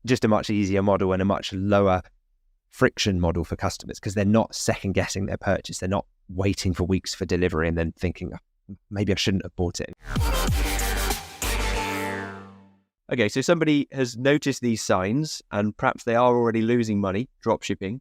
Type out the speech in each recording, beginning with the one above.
just a much easier model and a much lower friction model for customers, because they're not second guessing their purchase. They're not waiting for weeks for delivery and then thinking, "Oh, maybe I shouldn't have bought it." Okay, so somebody has noticed these signs and perhaps they are already losing money dropshipping.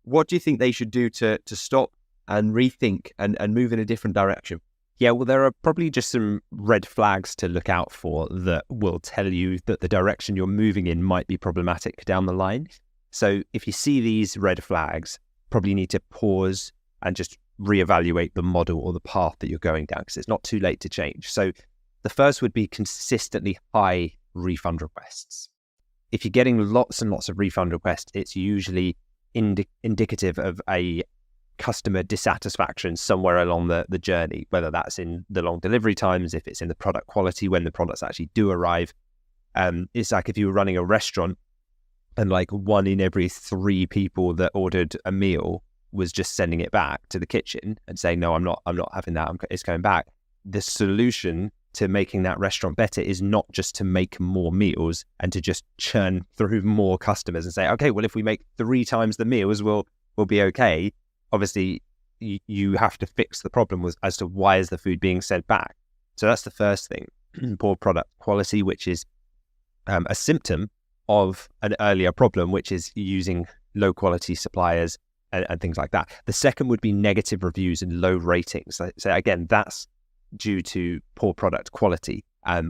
What do you think they should do to stop and rethink and move in a different direction? Yeah, well, there are probably just some red flags to look out for that will tell you that the direction you're moving in might be problematic down the line. So if you see these red flags, probably need to pause and just reevaluate the model or the path that you're going down, because it's not too late to change. So the first would be consistently high refund requests. If you're getting lots and lots of refund requests, it's usually indicative of a customer dissatisfaction somewhere along the journey, whether that's in the long delivery times, if it's in the product quality when the products actually do arrive. It's like if you were running a restaurant and like 1 in every 3 people that ordered a meal was just sending it back to the kitchen and saying, "No, I'm not having that, it's going back." The solution to making that restaurant better is not just to make more meals and to just churn through more customers and say, "Okay, well, if we make 3 times the meals, we'll be okay." Obviously, you have to fix the problem as to why is the food being sent back. So that's the first thing. Poor product quality, which is a symptom of an earlier problem, which is using low quality suppliers and things like that. The second would be negative reviews and low ratings. So again, that's due to poor product quality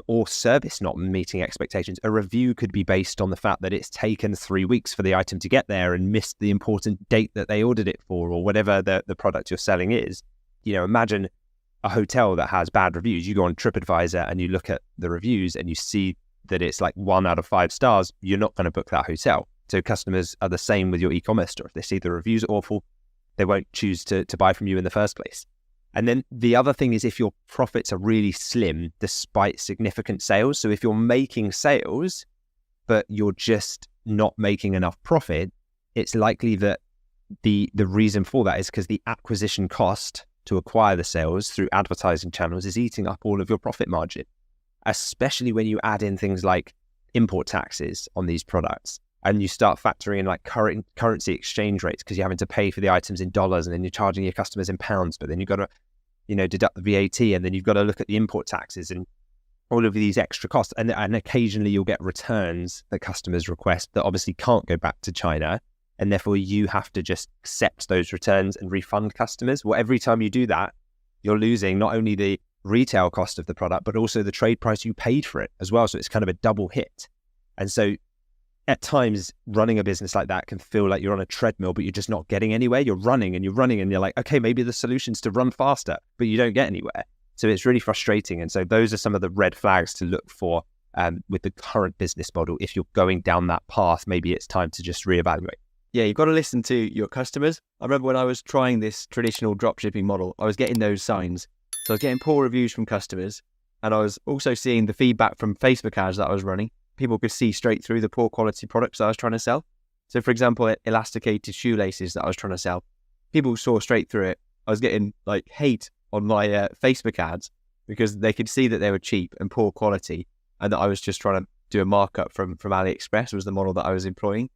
or service not meeting expectations. A review could be based on the fact that it's taken 3 weeks for the item to get there and missed the important date that they ordered it for, or whatever the product you're selling is. You know, imagine a hotel that has bad reviews. You go on TripAdvisor and you look at the reviews and you see that it's like 1 out of 5 stars. You're not going to book that hotel. So customers are the same with your e-commerce store. If they see the reviews are awful, they won't choose to buy from you in the first place. And then the other thing is if your profits are really slim despite significant sales. So if you're making sales, but you're just not making enough profit, it's likely that the reason for that is because the acquisition cost to acquire the sales through advertising channels is eating up all of your profit margin, especially when you add in things like import taxes on these products. And you start factoring in like currency exchange rates because you're having to pay for the items in dollars and then you're charging your customers in pounds, but then you've got to, deduct the VAT and then you've got to look at the import taxes and all of these extra costs. And occasionally you'll get returns that customers request that obviously can't go back to China. And therefore you have to just accept those returns and refund customers. Well, every time you do that, you're losing not only the retail cost of the product, but also the trade price you paid for it as well. So it's kind of a double hit. And so at times, running a business like that can feel like you're on a treadmill, but you're just not getting anywhere. You're running and you're like, okay, maybe the solution's to run faster, but you don't get anywhere. So it's really frustrating. And so those are some of the red flags to look for with the current business model. If you're going down that path, maybe it's time to just reevaluate. Yeah, you've got to listen to your customers. I remember when I was trying this traditional dropshipping model, I was getting those signs. So I was getting poor reviews from customers, and I was also seeing the feedback from Facebook ads that I was running. People could see straight through the poor quality products that I was trying to sell. So for example, elasticated shoelaces that I was trying to sell, people saw straight through it. I was getting like hate on my Facebook ads because they could see that they were cheap and poor quality and that I was just trying to do a markup from AliExpress was the model that I was employing.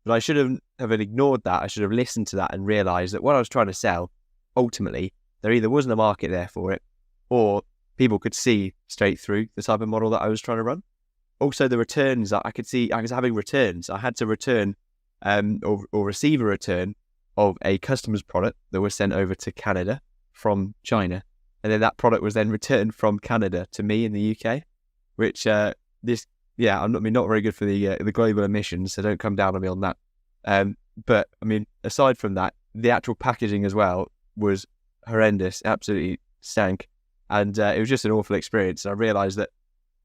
But I should have ignored that. I should have listened to that and realized that what I was trying to sell, ultimately, there either wasn't a market there for it or people could see straight through the type of model that I was trying to run. Also, the returns, I could see I was having returns. I had to return or receive a return of a customer's product that was sent over to Canada from China. And then that product was then returned from Canada to me in the UK, which I'm not very good for the global emissions, so don't come down on me on that. But I mean, aside from that, the actual packaging as well was horrendous, absolutely stank. And it was just an awful experience. And I realized that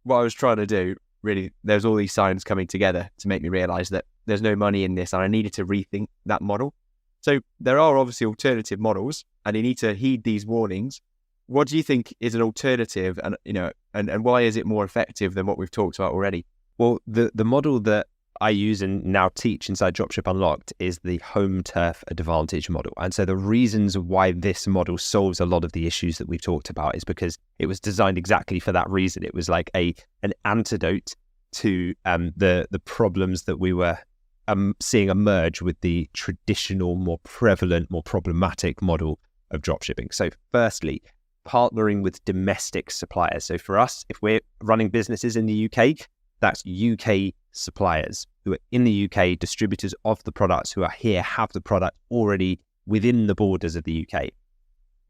what I was trying to do, really, there's all these signs coming together to make me realize that there's no money in this and I needed to rethink that model. So there are obviously alternative models and you need to heed these warnings. What do you think is an alternative and why is it more effective than what we've talked about already? Well, the model that I use and now teach inside Dropship Unlocked is the home turf advantage model. And so the reasons why this model solves a lot of the issues that we've talked about is because it was designed exactly for that reason. It was like an antidote to the problems that we were seeing emerge with the traditional, more prevalent, more problematic model of dropshipping. So firstly, partnering with domestic suppliers. So for us, if we're running businesses in the UK, that's UK suppliers who are in the UK, distributors of the products who are here, have the product already within the borders of the UK.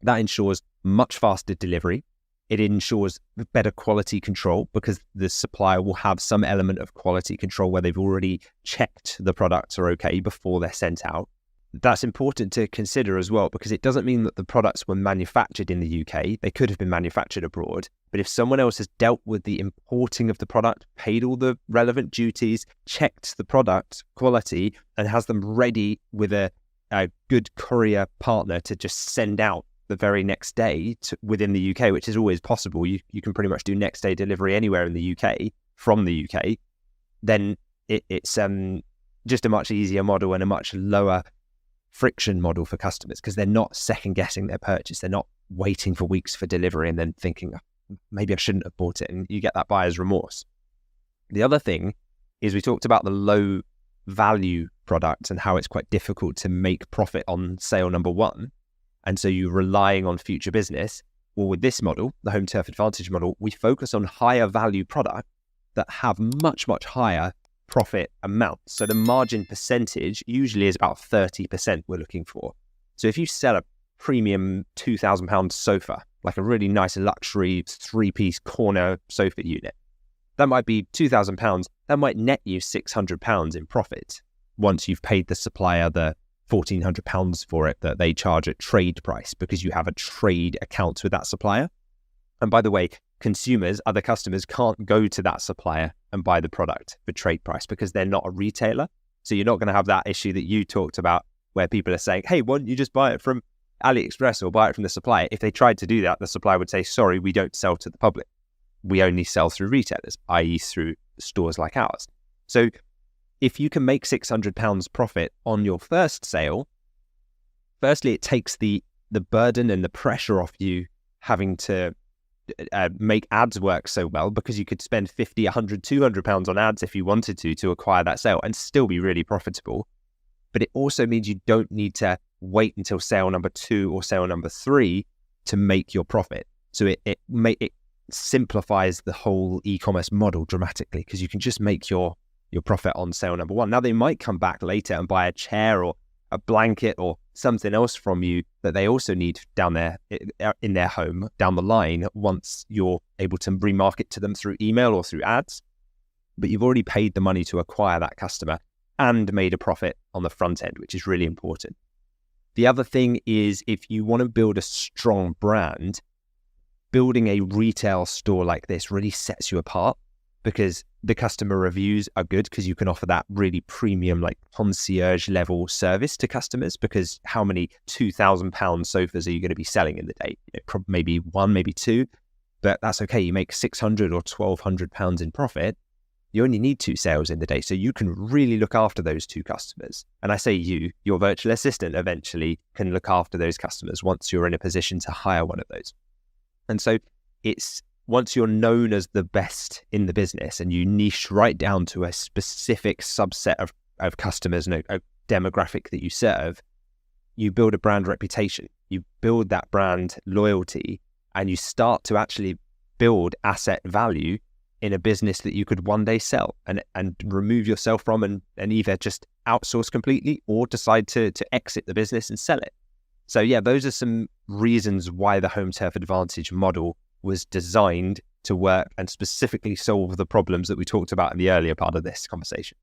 That ensures much faster delivery. It ensures better quality control because the supplier will have some element of quality control where they've already checked the products are okay before they're sent out. That's important to consider as well, because it doesn't mean that the products were manufactured in the UK. They could have been manufactured abroad. But if someone else has dealt with the importing of the product, paid all the relevant duties, checked the product quality, and has them ready with a good courier partner to just send out the very next day within the UK, which is always possible. You can pretty much do next day delivery anywhere in the UK from the UK. Then it's just a much easier model and a much lower friction model for customers because they're not second guessing their purchase. They're not waiting for weeks for delivery and then thinking, maybe I shouldn't have bought it. And you get that buyer's remorse. The other thing is we talked about the low value product and how it's quite difficult to make profit on sale number one. And so you're relying on future business. Well, with this model, the Home Turf Advantage model, we focus on higher value products that have much, much higher profit amounts. So the margin percentage usually is about 30% we're looking for. So if you sell a premium £2,000 sofa, like a really nice luxury 3-piece corner sofa unit, that might be £2,000. That might net you £600 in profit once you've paid the supplier the £1,400 for it that they charge at trade price because you have a trade account with that supplier. And by the way, consumers, other customers can't go to that supplier and buy the product for trade price because they're not a retailer. So you're not going to have that issue that you talked about where people are saying, hey, why don't you just buy it from AliExpress or buy it from the supplier? If they tried to do that, the supplier would say, sorry, we don't sell to the public. We only sell through retailers, i.e. through stores like ours. So if you can make £600 profit on your first sale, firstly, it takes the burden and the pressure off you having to make ads work so well because you could spend £50, £100, £200 on ads if you wanted to acquire that sale and still be really profitable. But it also means you don't need to wait until sale number 2 or sale number 3 to make your profit. So it simplifies the whole e-commerce model dramatically because you can just make your profit on sale number 1. Now they might come back later and buy a chair or a blanket or something else from you that they also need down there in their home down the line once you're able to remarket to them through email or through ads. But you've already paid the money to acquire that customer and made a profit on the front end, which is really important. The other thing is if you want to build a strong brand, building a retail store like this really sets you apart because the customer reviews are good because you can offer that really premium, like concierge level service to customers because how many £2,000 sofas are you going to be selling in the day? Maybe 1, maybe 2, but that's okay. You make £600 or £1,200 in profit. You only need 2 sales in the day. So you can really look after those 2 customers. And I say your virtual assistant eventually can look after those customers once you're in a position to hire one of those. And so it's once you're known as the best in the business and you niche right down to a specific subset of customers and a demographic that you serve, you build a brand reputation, you build that brand loyalty, and you start to actually build asset value in a business that you could one day sell and remove yourself from and either just outsource completely or decide to exit the business and sell it. So yeah, those are some reasons why the Home Turf Advantage model was designed to work and specifically solve the problems that we talked about in the earlier part of this conversation.